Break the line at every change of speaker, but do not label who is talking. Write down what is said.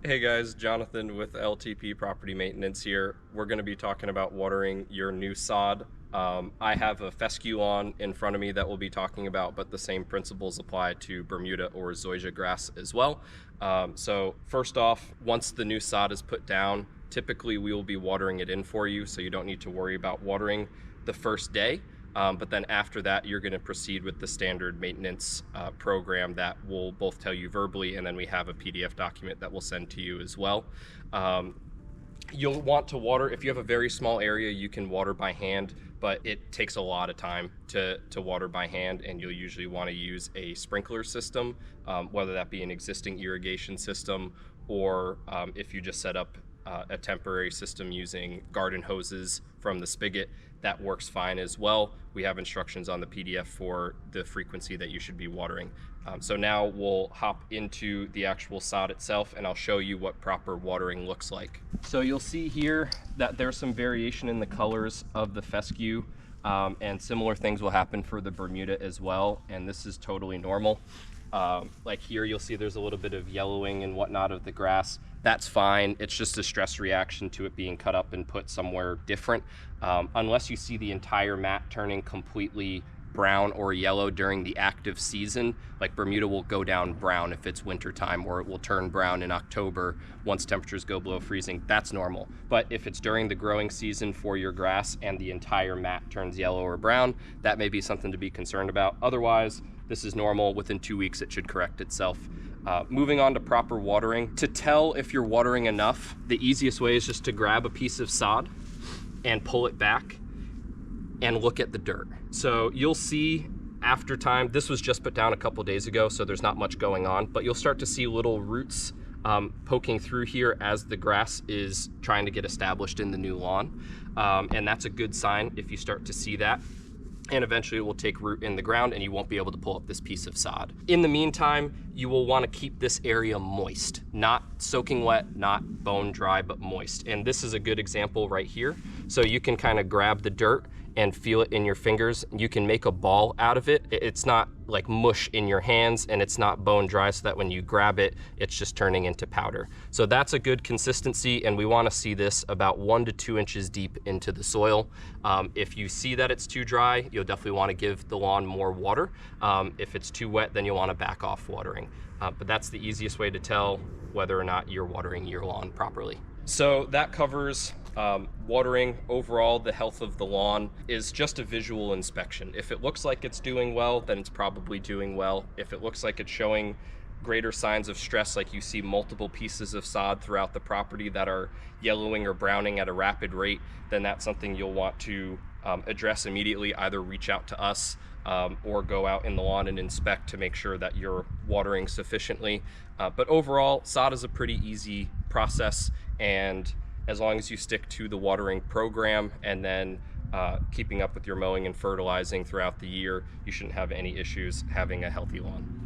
Hey guys, Jonathan with LTP Property Maintenance here. We're going to be talking about watering your new sod. I have a fescue lawn in front of me that we'll be talking about, but the same principles apply to Bermuda or zoysia grass as well. So first off, once the new sod is put down, typically we will be watering it in for you, so you don't need to worry about watering the first day. But then after that, you're going to proceed with the standard maintenance program that we'll both tell you verbally, and then we have a PDF document that we'll send to you as well. You'll want to water, if you have a very small area, you can water by hand, but it takes a lot of time to water by hand, and you'll usually want to use a sprinkler system, whether that be an existing irrigation system or if you just set up a temporary system using garden hoses from the spigot, that works fine as well. We have instructions on the PDF for the frequency that you should be watering. So now we'll hop into the actual sod itself, and I'll show you what proper watering looks like. So you'll see here that there's some variation in the colors of the fescue, and similar things will happen for the Bermuda as well, and this is totally normal. Like here you'll see there's a little bit of yellowing and whatnot of the grass. That's fine. It's just a stress reaction to it being cut up and put somewhere different. Unless you see the entire mat turning completely brown or yellow during the active season, like Bermuda will go down brown if it's winter time, or it will turn brown in October once temperatures go below freezing. That's normal. But if it's during the growing season for your grass and the entire mat turns yellow or brown, that may be something to be concerned about. Otherwise, this is normal. Within 2 weeks, it should correct itself. Moving on to proper watering. To tell if you're watering enough, the easiest way is just to grab a piece of sod and pull it back and look at the dirt. So you'll see after time, this was just put down a couple days ago, so there's not much going on, but you'll start to see little roots poking through here as the grass is trying to get established in the new lawn. And that's a good sign if you start to see that. And eventually it will take root in the ground and you won't be able to pull up this piece of sod. In the meantime, you will want to keep this area moist, not soaking wet, not bone dry, but moist. And this is a good example right here. So you can kind of grab the dirt and feel it in your fingers. You can make a ball out of it. It's not like mush in your hands, and it's not bone dry, so that when you grab it, it's just turning into powder. So that's a good consistency, and we want to see this about 1 to 2 inches deep into the soil. If you see that it's too dry, you'll definitely want to give the lawn more water. If it's too wet, then you'll want to back off watering. But that's the easiest way to tell whether or not you're watering your lawn properly. So that covers watering. Overall, the health of the lawn is just a visual inspection. If it looks like it's doing well, then it's probably doing well. If it looks like it's showing greater signs of stress, like you see multiple pieces of sod throughout the property that are yellowing or browning at a rapid rate, then that's something you'll want to address immediately. Either reach out to us or go out in the lawn and inspect to make sure that you're watering sufficiently. But overall, sod is a pretty easy process, and as long as you stick to the watering program and then keeping up with your mowing and fertilizing throughout the year, you shouldn't have any issues having a healthy lawn.